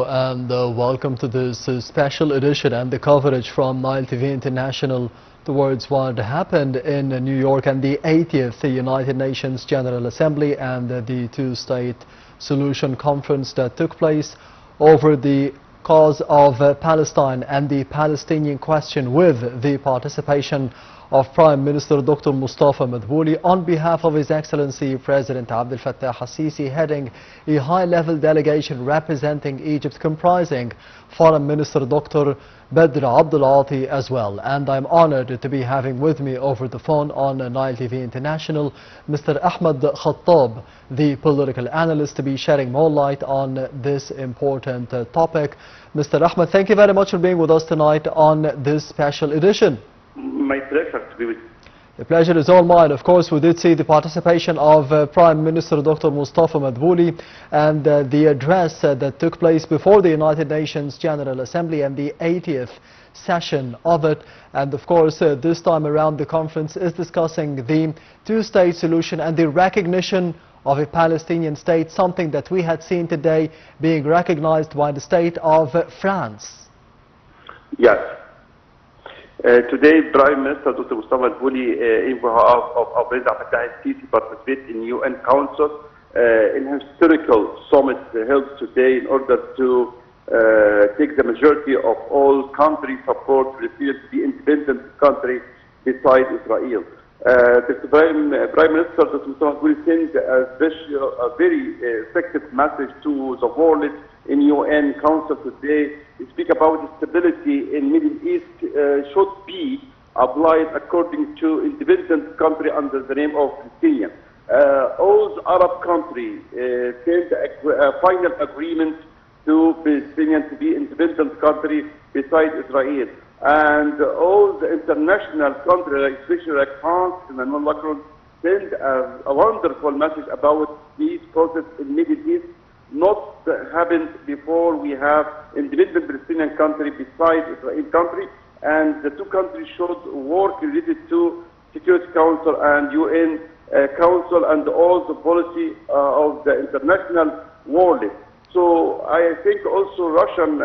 and welcome to this special edition and the coverage from Nile TV International towards what happened in New York and the 80th United Nations General Assembly and the two-state solution conference that took place over the cause of Palestine and the Palestinian question, with the participation of Prime Minister Dr. Mustafa Madbouli on behalf of His Excellency President Abdel Fattah al-Sisi, heading a high-level delegation representing Egypt, comprising Foreign Minister Dr. Badr Abdulati as well. And I'm honored to be having with me over the phone on Nile TV International Mr. Ahmed Khattab, the political analyst, to be shedding more light on this important topic. Mr. Ahmed, thank you very much for being with us tonight on this special edition. My pleasure to be with you. The pleasure is all mine. Of course, we did see the participation of Prime Minister Dr. Mustafa Madbouli and the address that took place before the United Nations General Assembly and the 80th session of it. And of course, this time around the conference is discussing the two-state solution and the recognition of a Palestinian state, something that we had seen today being recognized by the state of France. Yes. Today, Prime Minister Dr. Mustafa Madbouli, in behalf of President Fattah al-Sisi, participated in UN Council in a historical summit held today in order to take the majority of all countries support Palestine to be independent country beside Israel. The Prime Minister Dr. Mustafa Madbouli sent a very effective message to the world in UN Council today. We speak about stability in Middle East should be applied according to independent country under the name of Palestine. All the Arab countries sent a final agreement to Palestinian to be independent country beside Israel. And all the international countries, especially like France and Emmanuel Macron, sent a wonderful message about this process in Middle East. Not happened before we have independent Palestinian country beside Israel country, and the two countries should work related to Security Council and UN Council and all the policy of the international world. So I think also Russian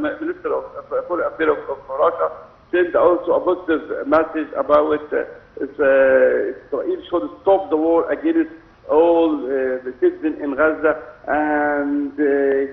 Minister of Foreign Affairs of Russia sent also a positive message about Israel should stop the war against all the citizens in Gaza, and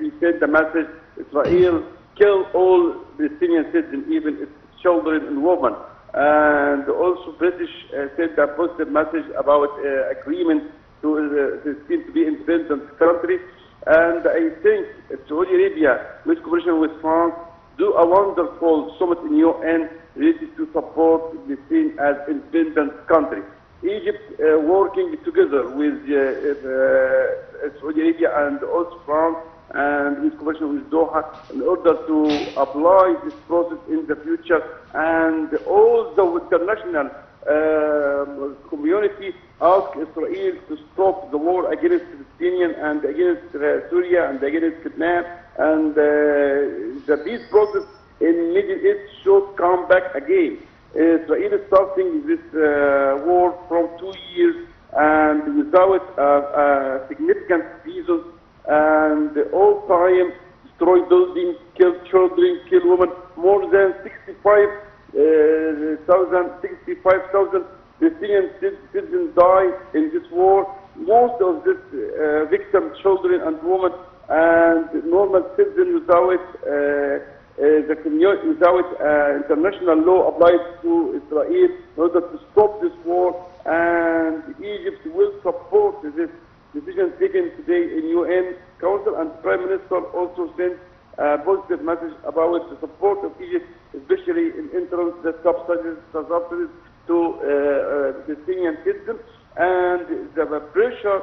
he sent the message: Israel kill all Palestinian citizens, even its children and women. And also British sent a positive message about agreement to Palestine to be independent country. And I think Saudi Arabia, with cooperation with France, do a wonderful summit in UN related to support Palestine as independent country. Egypt working together with Saudi Arabia and also France, and with cooperation with Doha, in order to apply this process in the future. And all the international community ask Israel to stop the war against Palestinians and against Syria and against Lebanon, and the peace process in Middle East should come back again. Israel is starting this war from 2 years and without significant reasons, and all time destroy buildings, kill children, kill women. More than 65,000 Palestinian citizens died in this war. Most of these victims, children and women, and normal citizens without the community, without international law applied to Israel in order to stop this war. And Egypt will support this decision taken today in UN Council, and Prime Minister also sent a positive message about the support of Egypt, especially in entrance the subsidies to Palestinian citizens, and the pressure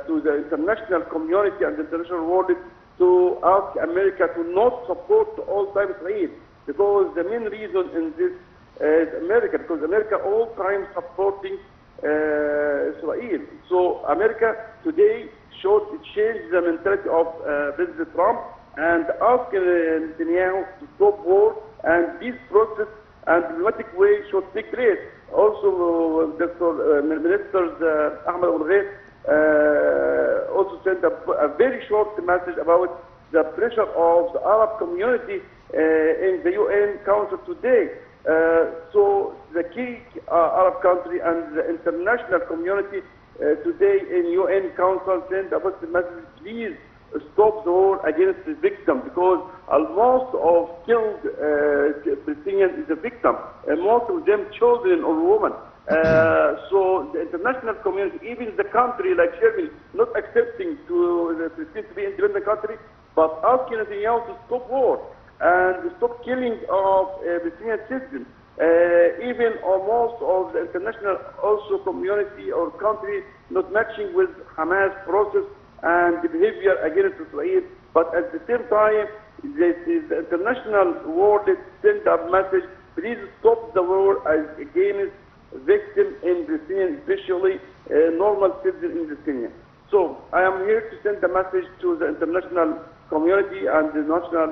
to the international community and the international world to ask America to not support all time Israel, because the main reason in this is America, because America all time supporting Israel. So America today should change the mentality of President Trump and ask Netanyahu to stop war, and this process and diplomatic way should take place. Also, Ministers Ahmed also sent a very short message about the pressure of the Arab community in the UN Council today. So the key Arab country and the international community today in UN Council send a positive message: please stop the war against the victim, because almost of killed Palestinians is a victim, and most of them children or women. So the international community, even the country like Germany, not accepting to Palestine to be an independent country, but asking Netanyahu to stop war and stop killing of Palestinian citizens. Even almost of the international also community or country not matching with Hamas process and the behavior against Israel, but at the same time, this is the international world send a message: please stop the war against victims in Palestine, especially normal citizens in Palestine. So I am here to send a message to the international community and the national,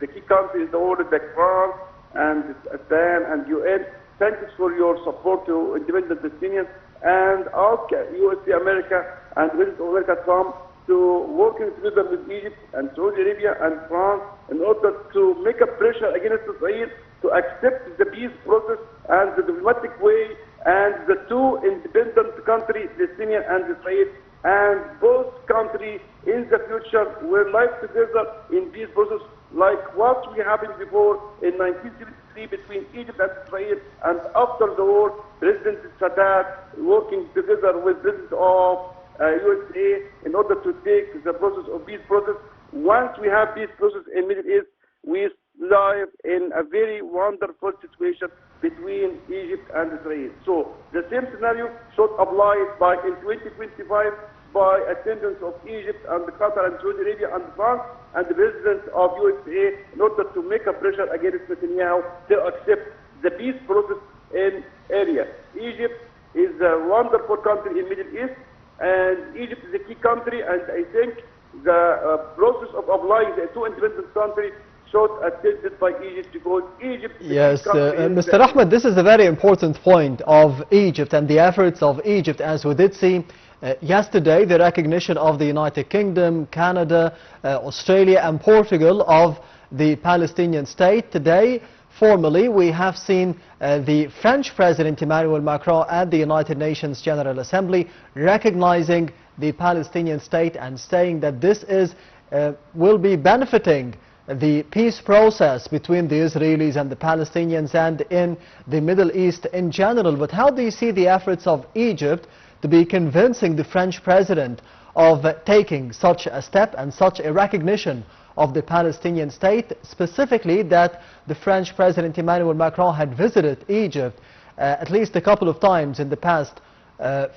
the key countries in the world like France and Spain and UN. Thanks for your support to independent Palestinians, and ask USA, America, and President America Trump to working together with Egypt and Saudi Arabia and France in order to make a pressure against Israel to accept the peace process and the diplomatic way, and the two independent countries, Palestinian and Israel, and both countries in the future will live together in peace process like what we happened before in 1973 between Egypt and Israel, and after the war, President Sadat working together with President of USA in order to take the process of peace process. Once we have peace process in Middle East, we live in a very wonderful situation between Egypt and Israel. So the same scenario should apply by in 2025 by attendance of Egypt and Qatar and Saudi Arabia and France and the President of USA in order to make a pressure against Netanyahu to accept the peace process in area. Egypt is a wonderful country in Middle East, and Egypt is a key country, and I think the process of applying the two independent countries should attended by Egypt, because Egypt is Yes, Mr. Ahmed, this is a very important point of Egypt and the efforts of Egypt, as we did see yesterday, the recognition of the United Kingdom, Canada, Australia and Portugal of the Palestinian state. Today, formally, we have seen the French President Emmanuel Macron at the United Nations General Assembly recognizing the Palestinian state and saying that this is will be benefiting the peace process between the Israelis and the Palestinians and in the Middle East in general. But how do you see the efforts of Egypt to be convincing the French president of taking such a step and such a recognition of the Palestinian state, specifically that the French President Emmanuel Macron had visited Egypt at least a couple of times in the past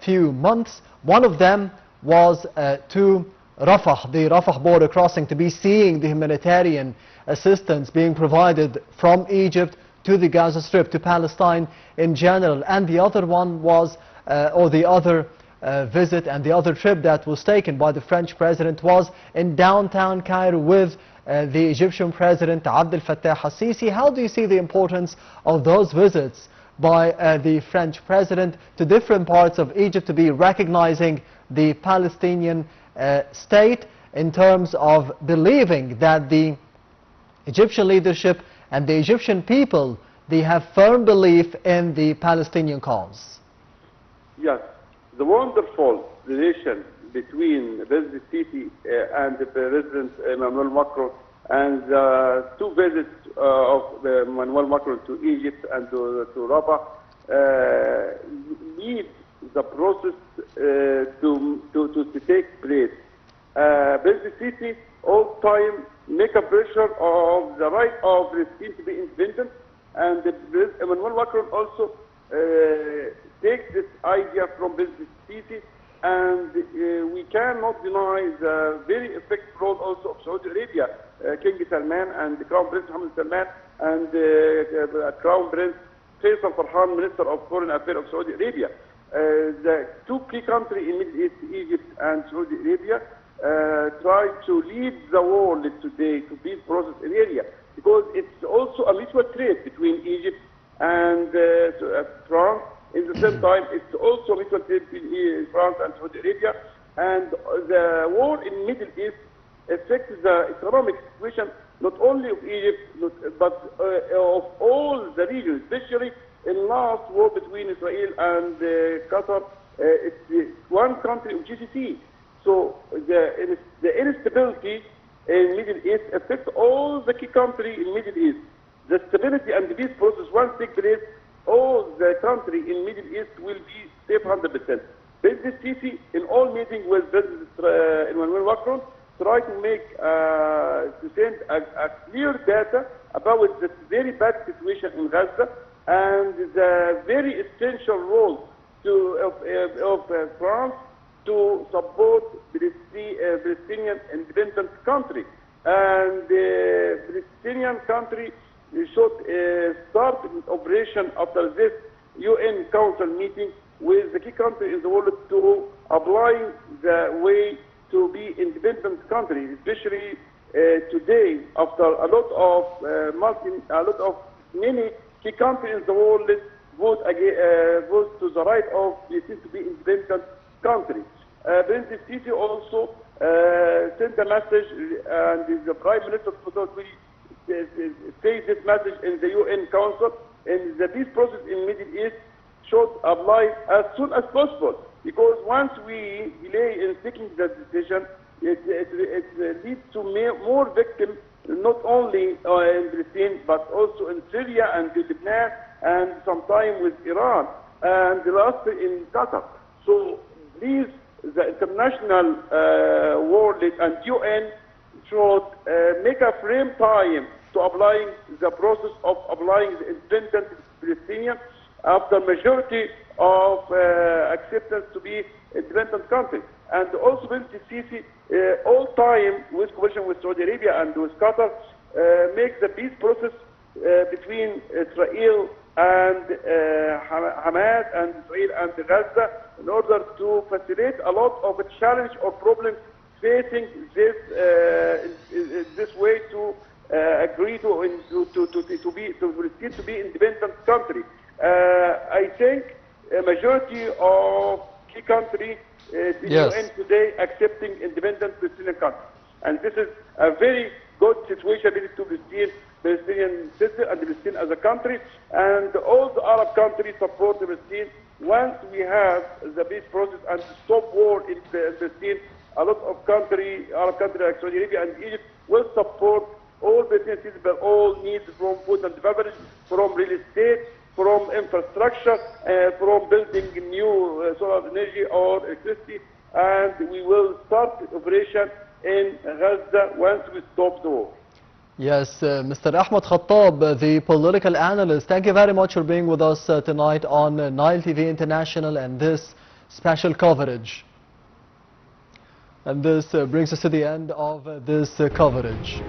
few months? One of them was to Rafah, the Rafah border crossing, to be seeing the humanitarian assistance being provided from Egypt to the Gaza Strip, to Palestine in general. And the other one was, or the other visit and the other trip that was taken by the French president was in downtown Cairo with the Egyptian President Abdel Fattah al-Sisi. How do you see the importance of those visits by the French president to different parts of Egypt to be recognizing the Palestinian state, in terms of believing that the Egyptian leadership and the Egyptian people, they have firm belief in the Palestinian cause? Yes, the wonderful relation between President Sisi and the President Emmanuel Macron, and two visits of Emmanuel Macron to Egypt and to Rafah lead the process to take place. President Sisi all time make a pressure of the right of Palestine to be independent, and Emmanuel Macron also take this idea from President Sisi, and we cannot deny the very effective role also of Saudi Arabia, King Salman and the Crown Prince Mohammed Salman and Crown Prince Faisal Farhan, Minister of Foreign Affairs of Saudi Arabia. The two key countries in Middle East, Egypt and Saudi Arabia, try to lead the world today to peace process in area, because it's also a mutual trade between Egypt and France. In the same time, it's also a mutual trade between France and Saudi Arabia. And the war in Middle East affects the economic situation not only of Egypt, but of all the region, especially in last war between Israel and Qatar. It's one country of GCC. So the instability in Middle East affects all the key countries in Middle East. The stability and the peace process once take place, all the country in Middle East will be safe 100%. President Sisi, in all meetings with President Emmanuel Macron, try to make to send a clear data about the very bad situation in Gaza and the very essential role of France to support Palestinian independent country. And the Palestinian country should start operation after this UN Council meeting with the key country in the world to apply the way to be independent country, especially today after a lot of many key countries in the world vote to the right of Palestine to be independent country. President Sisi also sent a message, and the Prime Minister will say this message in the UN Council, and the peace process in Middle East should apply as soon as possible, because once we delay in taking the decision, it leads to more victims, not only in Palestine, but also in Syria and Lebanon, and sometime with Iran, and the last in Qatar. So please, the international world and UN should make a frame time to applying the process of applying the independent Palestinian after majority of acceptance to be independent country. And also President Sisi all time with cooperation with Saudi Arabia and with Qatar make the peace process between Israel and Ahmed and Israel and Gaza in order to facilitate a lot of a challenge or problems facing this way to agree to be independent country. I think a majority of key countries in the UN today accepting independent Palestinian country, and this is a very good situation related to Palestinian citizen and Palestine as a country, and all the Arab countries support Palestine. Once we have the peace process and stop war in Palestine, a lot of Arab countries like Saudi Arabia and Egypt will support all Palestinian citizens, all needs from food and beverage, from real estate, from infrastructure, from building new solar energy or electricity, and we will start operation in Gaza once we stop the war. Yes, Mr. Ahmed Khattab, the political analyst, thank you very much for being with us tonight on Nile TV International and this special coverage. And this brings us to the end of this coverage.